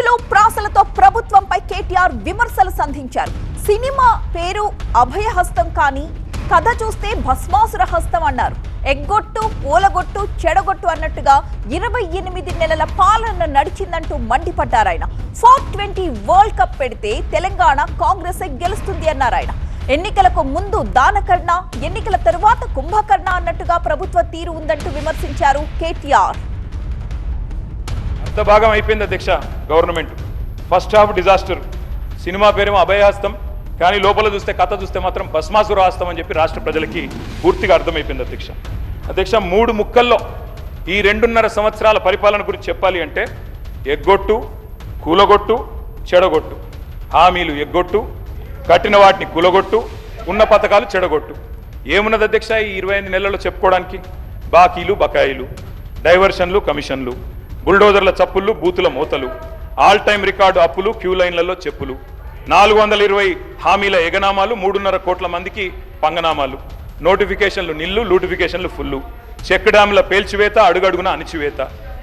మాటలు ప్రాసలతో ప్రభుత్వంపై కేటీఆర్ విమర్శలు సంధించారు. సినిమా పేరు అభయహస్తం కానీ కథ చూస్తే భస్మాసుర హస్తం అన్నారు. ఎగ్గొట్టు, పూలగొట్టు, చెడగొట్టు అన్నట్టుగా 28 నెలల పాలన నడిచిందంటూ మండిపడ్డారాయన. 420 వరల్డ్ కప్ పెడితే తెలంగాణ కాంగ్రెస్ గెలుస్తుంది అన్నారాయన. ఎన్నికలకు ముందు దానకర్ణ, ఎన్నికల తరువాత కుంభకర్ణ అన్నట్టుగా ప్రభుత్వ తీరు ఉందంటూ విమర్శించారు కేటీఆర్. అంత భాగం అయిపోయింది అధ్యక్ష. Government first half disaster, cinema పేరేమో అభయహస్తం కానీ లోపల చూస్తే కథ చూస్తే మాత్రం భస్మాసుర హస్తం అని చెప్పి రాష్ట్ర ప్రజలకి పూర్తిగా అర్థమైపోయింది అధ్యక్ష. అధ్యక్ష 3 ముక్కల్లో ఈ 2.5 సంవత్సరాల పరిపాలన గురించి చెప్పాలి అంటే ఎగ్గొట్టు, కూలగొట్టు, చెడగొట్టు. హామీలు ఎగ్గొట్టు, కట్టిన వాటిని కూలగొట్టు, ఉన్న పథకాలు చెడగొట్టు. ఏమున్నది అధ్యక్ష ఈ 25 నెలల్లో చెప్పుకోవడానికి? బాకీలు, బకాయిలు, డైవర్షన్లు, కమిషన్లు, బుల్డోజర్ల చప్పుళ్ళు, బూతుల మూతలు, ఆల్ టైమ్ రికార్డు అప్పులు, క్యూ లైన్లలో చెప్పులు, 420 హామీల ఎగనామాలు, 3.5 కోట్ల మందికి పంగనామాలు, నోటిఫికేషన్లు నిల్లు, లూటిఫికేషన్లు ఫుల్లు, చెక్ డ్యాముల పేల్చివేత, అడుగడుగున అణిచివేత,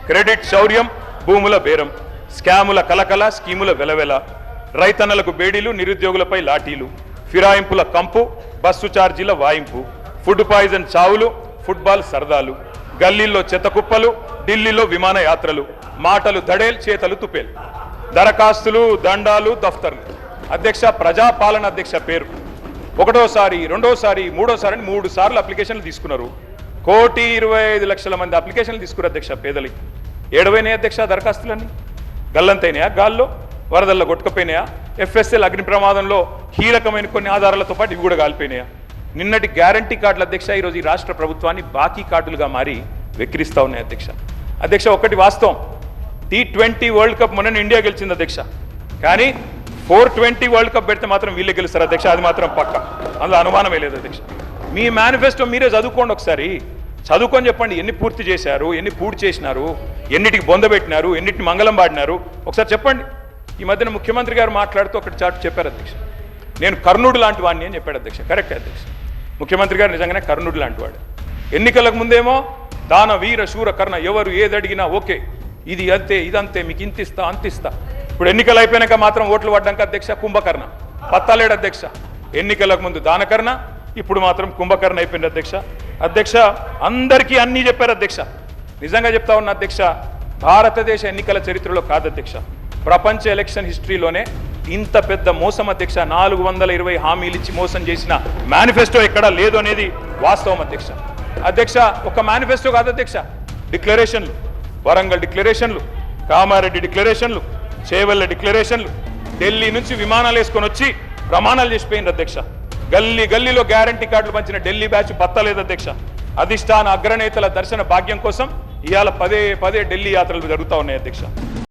క్రెడిట్ శౌర్యం, భూముల బేరం, స్కాముల కలకల, స్కీముల వెలవెల, రైతన్నలకు బేడీలు, నిరుద్యోగులపై లాఠీలు, ఫిరాయింపుల కంపు, బస్సు ఛార్జీల వాయింపు, ఫుడ్ పాయిజన్ చావులు, ఫుట్బాల్ సరదాలు, గల్లీల్లో చెత్త కుప్పలు, ఢిల్లీలో విమానయాత్రలు, మాటలు దడేల్, చేతలు తుపేల్, దరఖాస్తులు, దండాలు, దఫ్తర్లు. అధ్యక్ష ప్రజాపాలన అధ్యక్ష పేరు. ఒకటోసారి, రెండోసారి, మూడోసారి అని 3 సార్లు అప్లికేషన్లు తీసుకున్నారు. 1,25,00,000 మంది అప్లికేషన్లు తీసుకున్నారు అధ్యక్ష. పేదలకి ఏడవైనాయి అధ్యక్ష దరఖాస్తులన్నీ. గల్లంతైనాయా, గాల్లో వరదల్లో కొట్టుకపోయినాయా, ఎఫ్ఎస్ఎల్ అగ్ని ప్రమాదంలో కీలకమైన కొన్ని ఆధారాలతో పాటు ఇవి కూడా కాలిపోయినాయా? నిన్నటి గ్యారంటీ కార్డులు అధ్యక్ష ఈరోజు ఈ రాష్ట్ర ప్రభుత్వాన్ని బాకీ కార్డులుగా మారి వెక్కిరిస్తూ ఉన్నాయి అధ్యక్ష. అధ్యక్ష ఒకటి వాస్తవం, T20 వరల్డ్ కప్ మొన్న ఇండియా గెలిచింది అధ్యక్ష. కానీ 420 వరల్డ్ కప్ పెడితే మాత్రం వీళ్ళే గెలుస్తారు అధ్యక్ష. అది మాత్రం పక్క, అందులో అనుమానమే లేదు అధ్యక్ష. మీ మేనిఫెస్టో మీరే చదువుకోండి ఒకసారి. చదువుకొని చెప్పండి ఎన్ని పూర్తి చేశారు, ఎన్ని పూర్తి చేసినారు, ఎన్నిటికి బొందబెట్టినారు, ఎన్నిటిని మంగళం పాడినారు ఒకసారి చెప్పండి. ఈ మధ్యన ముఖ్యమంత్రి గారు మాట్లాడుతూ ఒకటి చాటు చెప్పారు అధ్యక్ష. నేను కర్ణుడు లాంటి వాడిని అని చెప్పాడు అధ్యక్ష. కరెక్ట్ అధ్యక్ష, ముఖ్యమంత్రి గారు నిజంగానే కర్ణుడు లాంటి వాడు. ఎన్నికలకు ముందేమో దాన వీర శూర కర్ణ, ఎవరు ఏది అడిగినా ఓకే, ఇది అంతే ఇదంతే, మీకు ఇంతిస్తా అంతిస్తా. ఇప్పుడు ఎన్నికలు అయిపోయినాక మాత్రం ఓట్లు పడ్డాక అధ్యక్ష కుంభకర్ణ, పత్తాలేడు అధ్యక్ష. ఎన్నికలకు ముందు దానకర్ణ, ఇప్పుడు మాత్రం కుంభకర్ణ అయిపోయింది అధ్యక్ష. అధ్యక్ష అందరికీ అన్నీ చెప్పారు అధ్యక్ష. నిజంగా చెప్తా ఉన్న అధ్యక్ష, భారతదేశ ఎన్నికల చరిత్రలో కాదు అధ్యక్ష, ప్రపంచ ఎలక్షన్ హిస్టరీలోనే ఇంత పెద్ద మోసం అధ్యక్ష. 420 హామీలు ఇచ్చి మోసం చేసిన మేనిఫెస్టో ఎక్కడా లేదు అనేది వాస్తవం అధ్యక్ష. అధ్యక్ష ఒక మేనిఫెస్టో కాదు అధ్యక్ష, డిక్లరేషన్లు, వరంగల్ డిక్లరేషన్లు, కామారెడ్డి డిక్లరేషన్లు, చేవెళ్ళ డిక్లరేషన్లు, ఢిల్లీ నుంచి విమానాలు వేసుకొని వచ్చి ప్రమాణాలు చేసిపోయింది అధ్యక్ష. గల్లీ గల్లీలో గ్యారంటీ కార్డులు పంచిన ఢిల్లీ బ్యాచ్ పత్తలేదు అధ్యక్ష. అధిష్టాన అగ్రనేతల దర్శన భాగ్యం కోసం ఇవాళ పదే ఢిల్లీ యాత్రలు జరుగుతూ ఉన్నాయి అధ్యక్ష.